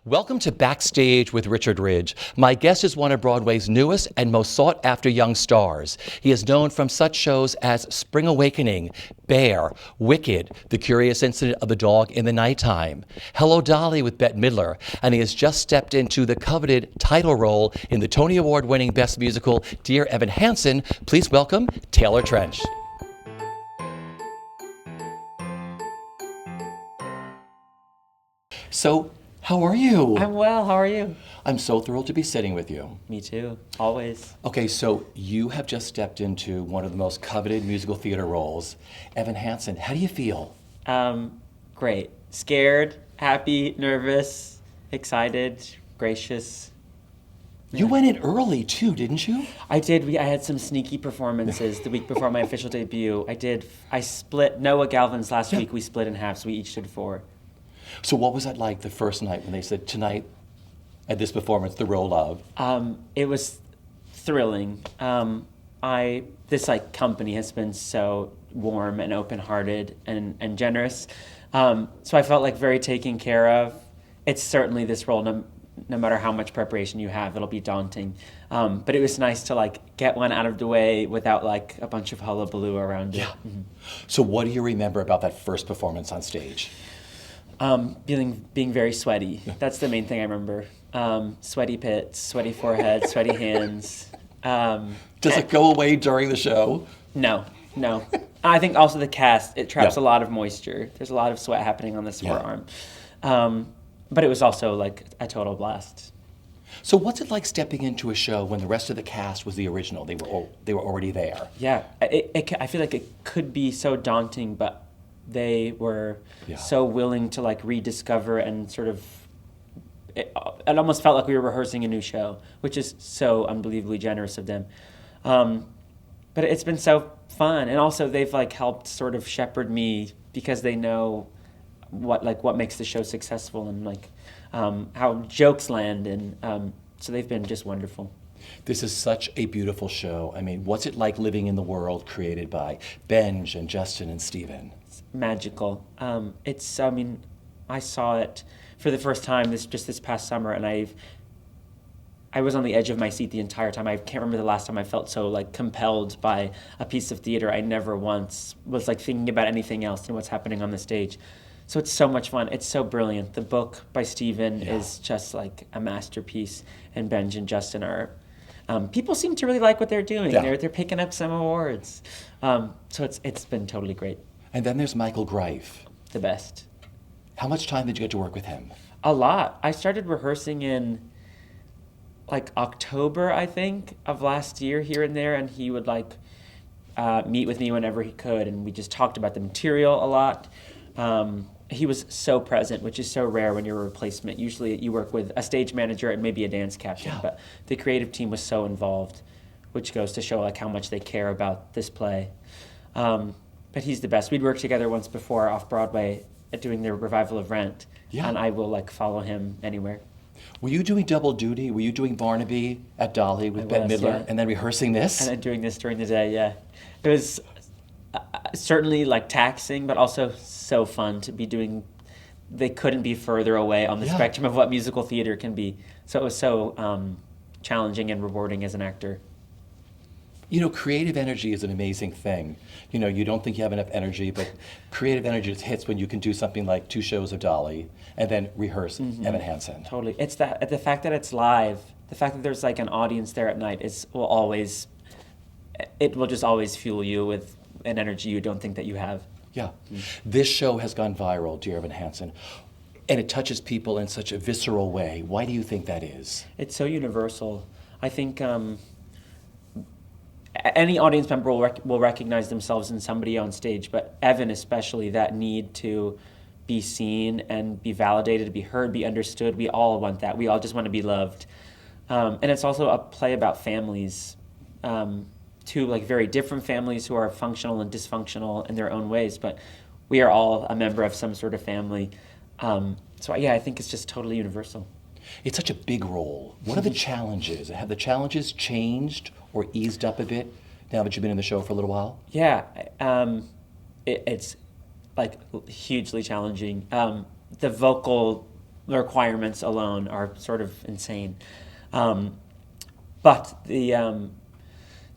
Welcome to Backstage with Richard Ridge. My guest is one of Broadway's newest and most sought-after young stars. He is known from such shows as Spring Awakening, Bear, Wicked, The Curious Incident of the Dog in the Nighttime, Hello Dolly with Bette Midler, and he has just stepped into the coveted title role in the Tony Award-winning Best Musical, Dear Evan Hansen. Please welcome Taylor Trensch. So, how are you? I'm well, how are you? I'm so thrilled to be sitting with you. Me too, always. Okay, so you have just stepped into one of the most coveted musical theater roles. Evan Hansen, how do you feel? Great. Scared, happy, nervous, excited, gracious. You went in early too, didn't you? I did. I had some sneaky performances the week before my official debut. I split Noah Galvin's last week. We split in half, so we each did 4. So what was that like the first night when they said, tonight at this performance, the role of? It was thrilling. This company has been so warm and open-hearted and generous. So I felt very taken care of. It's certainly this role, no matter how much preparation you have, it'll be daunting. But it was nice to get one out of the way without a bunch of hullabaloo around it. Yeah. Mm-hmm. So what do you remember about that first performance on stage? Being very sweaty. That's the main thing I remember. Sweaty pits, sweaty forehead, sweaty hands. Does it go away during the show? No. I think also the cast, it traps a lot of moisture. There's a lot of sweat happening on this forearm. But it was also a total blast. So what's it like stepping into a show when the rest of the cast was the original? They were already there. Yeah, I feel like it could be so daunting, but they were so willing to rediscover and sort of, it almost felt like we were rehearsing a new show, which is so unbelievably generous of them. But it's been so fun, and also they've helped sort of shepherd me because they know what makes the show successful and how jokes land, and so they've been just wonderful. This is such a beautiful show. I mean, what's it like living in the world created by Benj and Justin and Steven? It's magical. I saw it for the first time this past summer, and I was on the edge of my seat the entire time. I can't remember the last time I felt so compelled by a piece of theater. I never once was thinking about anything else than what's happening on the stage. So it's so much fun. It's so brilliant. The book by Steven is just a masterpiece, and Benj and Justin are. People seem to really like what they're doing. Yeah. They're picking up some awards. So it's been totally great. And then there's Michael Greif. The best. How much time did you get to work with him? A lot. I started rehearsing in October, I think, of last year here and there, and he would meet with me whenever he could, and we just talked about the material a lot. He was so present, which is so rare when you're a replacement. Usually you work with a stage manager and maybe a dance captain, but the creative team was so involved, which goes to show how much they care about this play. But he's the best. We'd worked together once before off Broadway at doing their revival of Rent, and I will follow him anywhere. Were you doing double duty? Were you doing Barnaby at Dolly with Bette Midler and then rehearsing this? And then doing this during the day, yeah. It was certainly taxing, but also so fun to be doing. They couldn't be further away on the spectrum of what musical theater can be. So it was so challenging and rewarding as an actor. Creative energy is an amazing thing. You don't think you have enough energy, but creative energy just hits when you can do something like 2 shows of Dolly and then rehearse Evan Hansen. Totally. It's the fact that it's live, the fact that there's an audience there at night it will just always fuel you with an energy you don't think that you have. Yeah. This show has gone viral, Dear Evan Hansen, and it touches people in such a visceral way. Why do you think that is? It's so universal. I think any audience member will recognize themselves in somebody on stage, but Evan especially, that need to be seen and be validated, be heard, be understood. We all want that. We all just want to be loved. And it's also a play about families, two very different families who are functional and dysfunctional in their own ways, but we are all a member of some sort of family. So I think it's just totally universal. It's such a big role. What are the challenges? Have the challenges changed or eased up a bit now that you've been in the show for a little while? Yeah, it's hugely challenging. The vocal the requirements alone are sort of insane. But the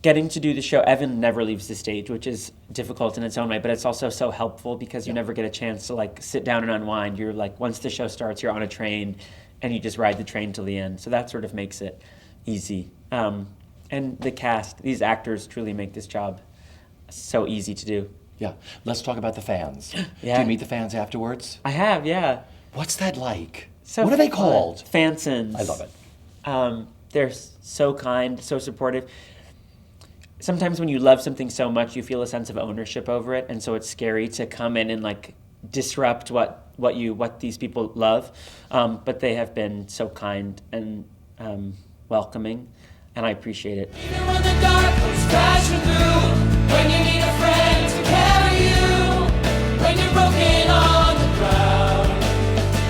getting to do the show, Evan never leaves the stage, which is difficult in its own way, but it's also so helpful because you never get a chance to like sit down and unwind. You're like, once the show starts, you're on a train and you just ride the train till the end. So that sort of makes it easy. And the cast, these actors truly make this job so easy to do. Yeah. Let's talk about the fans. Yeah. Do you meet the fans afterwards? I have, yeah. What's that like? So what are they fun. called? Fansons. I love it. They're so kind, so supportive. Sometimes when you love something so much, you feel a sense of ownership over it, and so it's scary to come in and like disrupt what these people love. But they have been so kind and welcoming, and I appreciate it. Even when the dark comes crashing through, when you need a friend to carry you, when you're broken on the ground,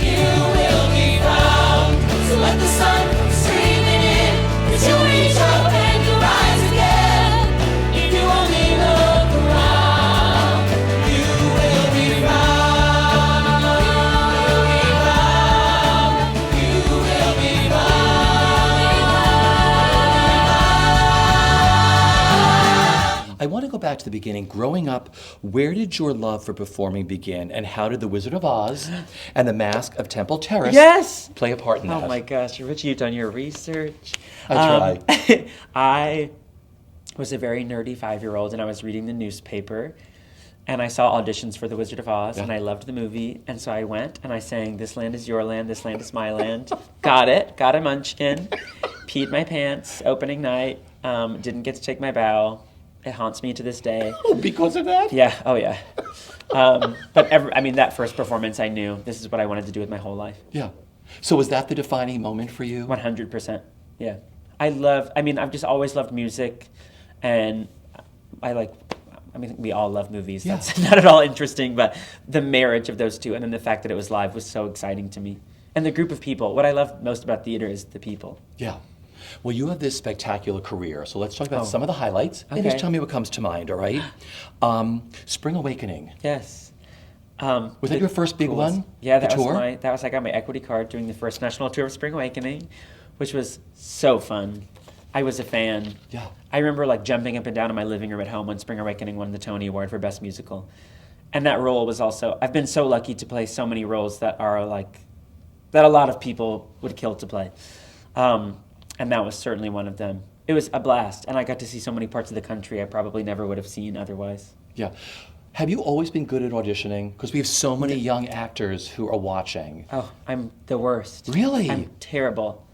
you will be found. So let the sun come streaming in, 'cause you'll reach up and you'll rise again. If you only look around, you will be found. You will be found. I want to go back to the beginning. Growing up, where did your love for performing begin, and how did The Wizard of Oz and The Mask of Temple Terrace Yes! play a part in that? Oh my gosh, Rich, you've done your research. I try. I was a very nerdy 5-year-old, and I was reading the newspaper, and I saw auditions for The Wizard of Oz, and I loved the movie, and so I went and I sang, "This land is your land, this land is my land." Got it, got a munchkin, peed my pants, opening night, didn't get to take my bow. It haunts me to this day. Oh, because of that? Yeah, oh yeah. But that first performance, I knew this is what I wanted to do with my whole life. Yeah. So was that the defining moment for you? 100%. Yeah. I've just always loved music, and we all love movies. Yeah. That's not at all interesting, but the marriage of those two and then the fact that it was live was so exciting to me. And the group of people. What I love most about theater is the people. Yeah. Well, you have this spectacular career, so let's talk about some of the highlights. And just Okay. tell me what comes to mind, all right? Spring Awakening. Yes. Was that your first big one? Yeah, The that tour? I got my equity card doing the first national tour of Spring Awakening, which was so fun. I was a fan. Yeah. I remember like jumping up and down in my living room at home when Spring Awakening won the Tony Award for Best Musical. And that role was also, I've been so lucky to play so many roles that are like, that a lot of people would kill to play. And that was certainly one of them. It was a blast, and I got to see so many parts of the country I probably never would have seen otherwise. Yeah. Have you always been good at auditioning? Because we have so many young actors who are watching. Oh, I'm the worst. Really? I'm terrible.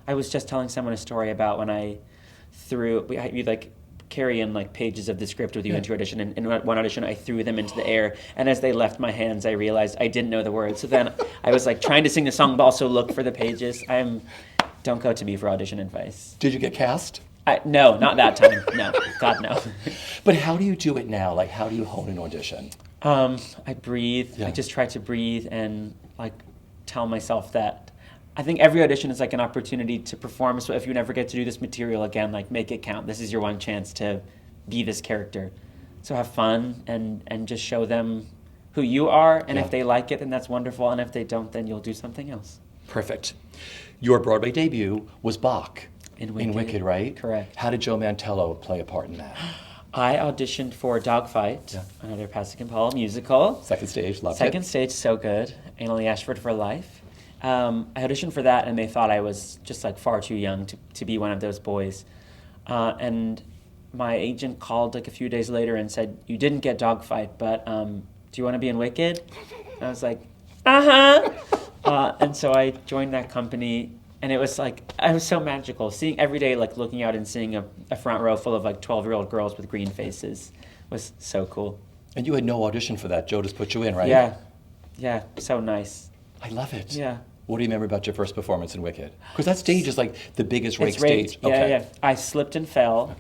I was just telling someone a story about when I you like carry in like pages of the script with you into audition, and in one audition I threw them into the air, and as they left my hands I realized I didn't know the words. So then I was like trying to sing the song but also look for the pages. Don't go to me for audition advice. Did you get cast? No, not that time. No, God no. But how do you do it now? Like, how do you hone an audition? I breathe. Yeah. I just try to breathe and like tell myself that I think every audition is like an opportunity to perform. So if you never get to do this material again, like make it count. This is your one chance to be this character. So have fun and just show them who you are. And if they like it, then that's wonderful. And if they don't, then you'll do something else. Perfect. Your Broadway debut was Bach In Wicked. right? Correct. How did Joe Mantello play a part in that? I auditioned for Dogfight, another Pasek and Paul musical. Second stage, loved Second it. stage, so good. Annalie Ashford for life. I auditioned for that, and they thought I was just like far too young to be one of those boys. And my agent called like a few days later and said, "You didn't get Dogfight, but do you want to be in Wicked?" And I was like, and so I joined that company, and it was so magical. Seeing every day, like looking out and seeing a front row full of like 12-year-old girls with green faces was so cool. And you had no audition for that. Joe just put you in, right? Yeah, so nice. I love it. Yeah. What do you remember about your first performance in Wicked? Because that stage is like the biggest rake It's raked. stage. Yeah. I slipped and fell.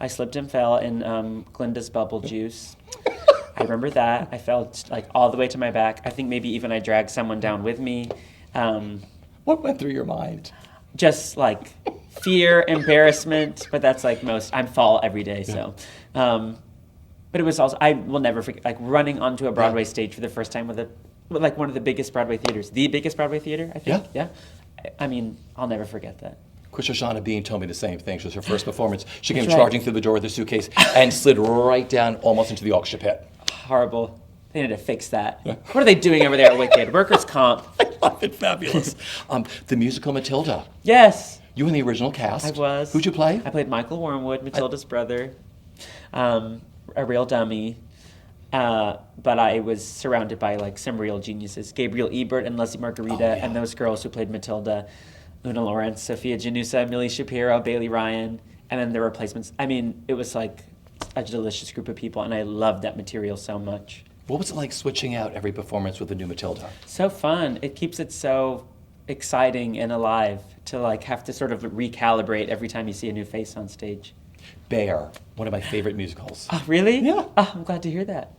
in Glinda's Bubble Juice. I remember that. I fell like all the way to my back. I think maybe even I dragged someone down with me. What went through your mind? Just like fear, embarrassment, but that's like I fall every day. So, but it was also, I will never forget, like running onto a Broadway stage for the first time with a like one of the biggest Broadway theaters, the biggest Broadway theater, I think. Yeah. I mean, I'll never forget that. Shoshana Bean told me the same thing. It was her first performance. She came That's right. charging through the door with her suitcase and slid right down almost into the auction pit. Horrible. They need to fix that. What are they doing over there at Wicked? Workers' comp. I love it. Fabulous. The musical Matilda. Yes. You in the original cast. I was. Who'd you play? I played Michael Wormwood, Matilda's brother, a real dummy. But I was surrounded by like some real geniuses. Gabriel Ebert and Leslie Margarita and those girls who played Matilda. Una Lawrence, Sophia Janusa, Millie Shapiro, Bailey Ryan, and then the replacements. I mean, it was like a delicious group of people, and I loved that material so much. What was it like switching out every performance with a new Matilda? So fun. It keeps it so exciting and alive to like have to sort of recalibrate every time you see a new face on stage. Bear, one of my favorite musicals. Oh, really? Yeah. Oh, I'm glad to hear that.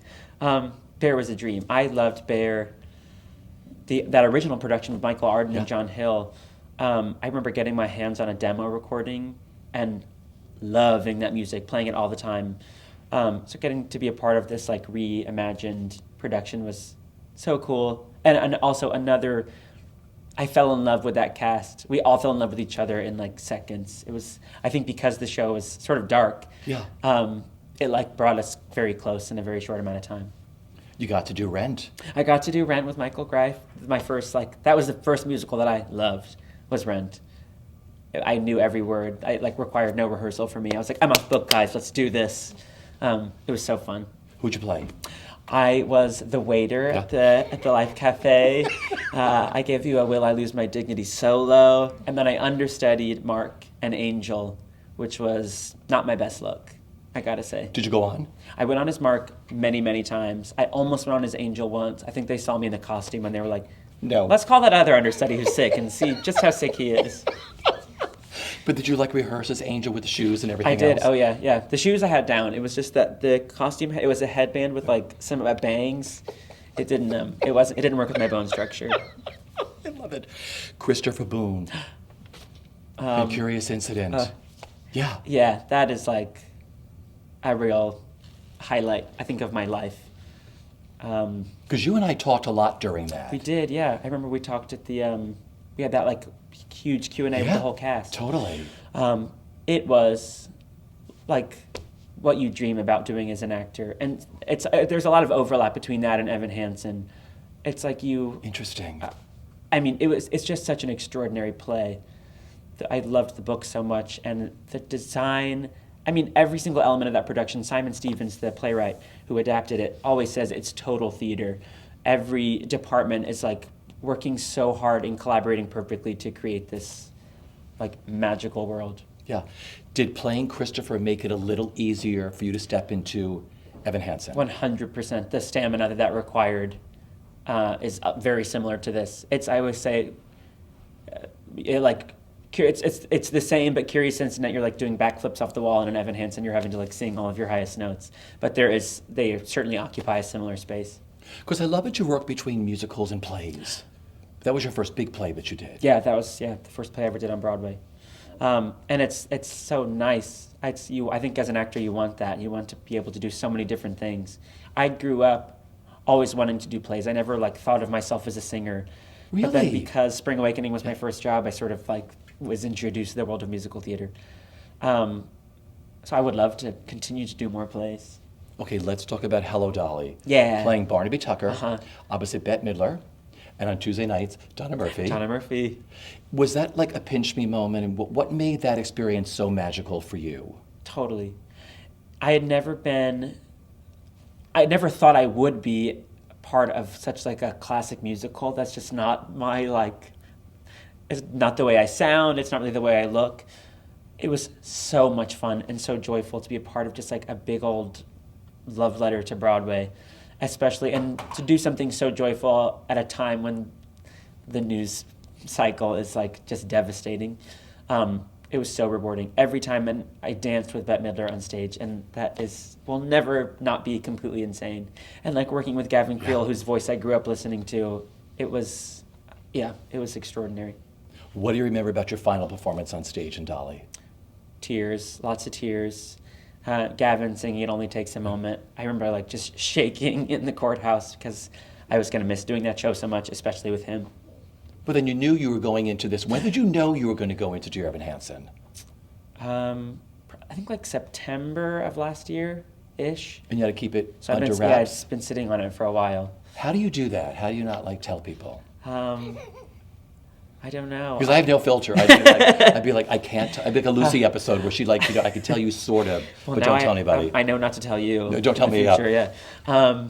Bear was a dream. I loved Bear. That original production with Michael Arden and John Hill. I remember getting my hands on a demo recording and loving that music, playing it all the time. So getting to be a part of this like reimagined production was so cool. And also I fell in love with that cast. We all fell in love with each other in like seconds. It was, I think because the show was sort of dark, it like brought us very close in a very short amount of time. You got to do Rent. I got to do Rent with Michael Greif. My first, that was the first musical that I loved, was Rent. I knew every word. I required no rehearsal for me. I was like, I'm off book, guys. Let's do this. It was so fun. Who'd you play? I was the waiter at the Life Cafe. I gave you a Will I Lose My Dignity solo. And then I understudied Mark and Angel, which was not my best look, I gotta say. Did you go on? I went on as Mark many, many times. I almost went on as Angel once. I think they saw me in the costume and they were like, no. Let's call that other understudy who's sick and see just how sick he is. But did you rehearse as Angel with the shoes and everything I did. else? Oh yeah. The shoes I had down. It was just that the costume. It was a headband with some bangs. It didn't. It didn't work with my bone structure. I love it. Christopher Boone. A Curious Incident. Yeah. Yeah, that is like a real highlight, I think, of my life. Because you and I talked a lot during that. We did. Yeah, I remember we talked at the. We had that huge Q&A with the whole cast. Totally. It was like what you dream about doing as an actor, and there's a lot of overlap between that and Evan Hansen. It's like you. Interesting. I mean, it's just such an extraordinary play. I loved the book so much, and the design. I mean, every single element of that production. Simon Stevens, the playwright who adapted it, always says it's total theater. Every department is working so hard and collaborating perfectly to create this magical world. Yeah. Did playing Christopher make it a little easier for you to step into Evan Hansen? 100%. The stamina that required is very similar to this. I always say, it's the same, but Curious Incident, you're doing backflips off the wall, and in Evan Hansen, you're having to sing all of your highest notes. But they certainly occupy a similar space. Because I love that you work between musicals and plays. That was your first big play that you did. Yeah, that was the first play I ever did on Broadway. And it's so nice. I think as an actor you want that. You want to be able to do so many different things. I grew up always wanting to do plays. I never thought of myself as a singer. Really? But then because Spring Awakening was my first job, I sort of was introduced to the world of musical theater. So I would love to continue to do more plays. Okay, let's talk about Hello, Dolly. Yeah. Playing Barnaby Tucker opposite Bette Midler. And on Tuesday nights, Donna Murphy. Donna Murphy. Was that a pinch me moment? And what made that experience so magical for you? Totally. I never thought I would be part of such a classic musical. That's just not my it's not the way I sound. It's not really the way I look. It was so much fun and so joyful to be a part of just a big old love letter to Broadway, especially, and to do something so joyful at a time when the news cycle is just devastating. It was so rewarding every time, and I danced with Bette Midler on stage, and that will never not be completely insane. And working with Gavin Creel, whose voice I grew up listening to, it was extraordinary. What do you remember about your final performance on stage in Dolly? Tears, lots of tears. Gavin singing "It Only Takes a Moment." I remember just shaking in the courthouse because I was going to miss doing that show so much, especially with him. But then you knew you were going into this. When did you know you were going to go into Dear Evan Hansen? I think like September of last year-ish. And you had to keep it So under I've wraps? been sitting on it for a while. How do you do that? How do you not like tell people? I don't know. Because I have no filter. I'd be like, I can't. I'd be like a Lucy episode where she like, I could tell you sort of, Well, but now don't tell anybody. I know not to tell you. No, don't tell in the me, future, yeah.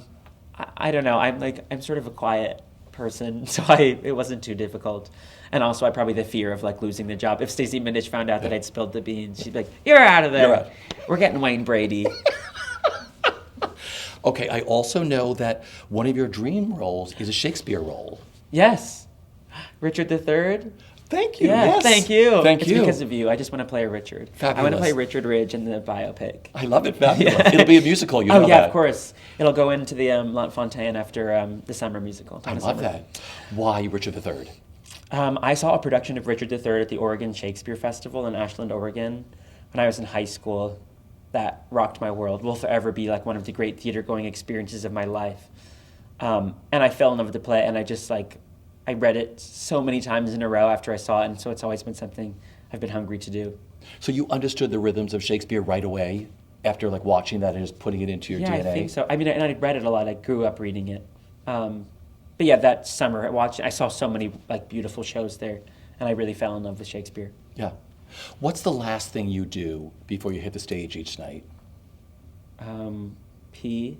I don't know. I'm sort of a quiet person, so it wasn't too difficult. And also, I probably the fear of like losing the job. If Stacey Minich found out that I'd spilled the beans, she'd be like, "You're out of there. You're out." We're getting Wayne Brady." Okay, I also know that one of your dream roles is a Shakespeare role. Yes, Richard III. Thank you. Yeah, Yes. thank you. Thank it's you. because of you. I just want to play a Richard. I want Fabulous. to play Richard Ridge in the biopic. I love it. Fabulous. It'll be a musical. You know Oh yeah, that. of course. It'll go into the L'Enfantin after the summer musical. I love that. Why Richard III? I saw a production of Richard III at the Oregon Shakespeare Festival in Ashland, Oregon, when I was in high school. That rocked my world. Will forever be like one of the great theater-going experiences of my life. And I fell in love with the play, and I read it so many times in a row after I saw it, and so it's always been something I've been hungry to do. So you understood the rhythms of Shakespeare right away after like watching that and just putting it into your Yeah, DNA? I think so. I mean, and I read it a lot. I grew up reading it. But yeah, that summer I saw so many like beautiful shows there, and I really fell in love with Shakespeare. Yeah. What's the last thing you do before you hit the stage each night? Pee,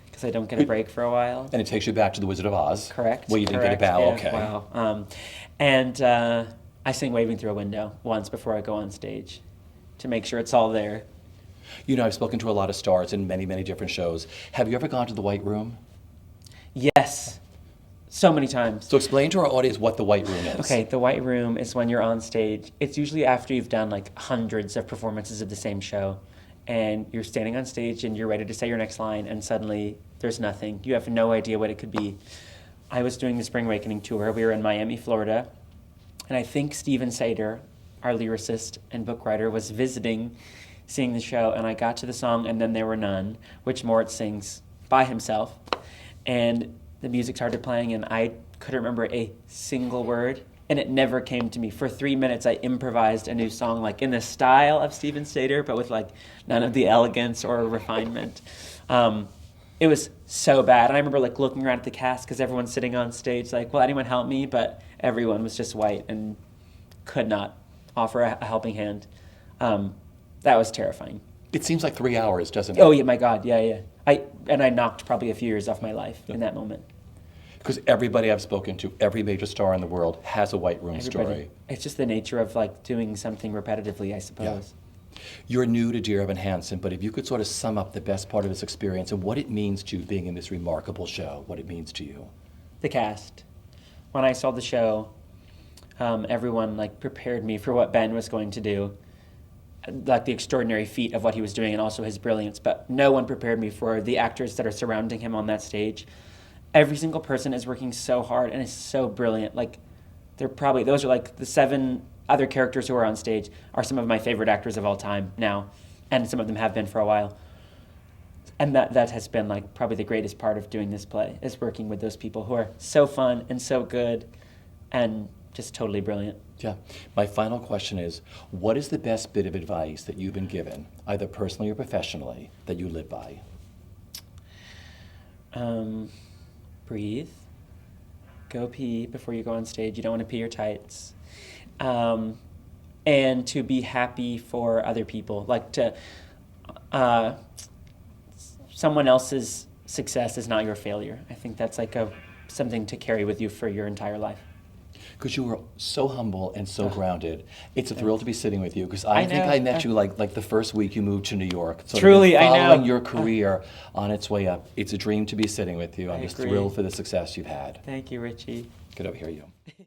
because I don't get a break for a while. And it takes you back to the Wizard of Oz. Correct. Well, you didn't correct, get a bow. yeah, Okay. Wow. And I sing Waving Through a Window once before I go on stage to make sure it's all there. You know, I've spoken to a lot of stars in many, many different shows. Have you ever gone to the White Room? Yes, so many times. So explain to our audience what the White Room is. Okay, the White Room is when you're on stage. It's usually after you've done like hundreds of performances of the same show, and you're standing on stage and you're ready to say your next line, and suddenly there's nothing. You have no idea what it could be. I was doing the Spring Awakening tour. We were in Miami, Florida, and I think Steven Sater, our lyricist and book writer, was visiting, seeing the show, and I got to the song "And Then There Were None," which Moritz sings by himself, and the music started playing, and I couldn't remember a single word, and it never came to me. For 3 minutes, I improvised a new song, like in the style of Steven Sater, but with like none of the elegance or refinement. It was so bad, and I remember like looking around at the cast because everyone's sitting on stage, like, "Will anyone help me?" But everyone was just white and could not offer a helping hand. That was terrifying. It seems like 3 hours, doesn't it? Oh yeah, my God, yeah. I knocked probably a few years off my life in that moment. Because everybody I've spoken to, every major star in the world has a White Room story. It's just the nature of like doing something repetitively, I suppose. You're new to Dear Evan Hansen, but if you could sort of sum up the best part of this experience and what it means to you being in this remarkable show, what it means to you. The cast. When I saw the show, everyone like prepared me for what Ben was going to do, like the extraordinary feat of what he was doing and also his brilliance, but no one prepared me for the actors that are surrounding him on that stage. Every single person is working so hard and is so brilliant. Like, those are like the 7 other characters who are on stage are some of my favorite actors of all time now, and some of them have been for a while. And that has been like probably the greatest part of doing this play, is working with those people who are so fun and so good and just totally brilliant. Yeah. My final question is, what is the best bit of advice that you've been given, either personally or professionally, that you live by? Breathe. Go pee before you go on stage. You don't want to pee your tights. And to be happy for other people. Like to, someone else's success is not your failure. I think that's like something to carry with you for your entire life. Because you were so humble and so grounded. It's a thrill to be sitting with you, because I I think know. I met you like the first week you moved to New York. So Truly, I know. following your career on its way up. It's a dream to be sitting with you. I'm I just agree. thrilled for the success you've had. Thank you, Richie. Get over here, you.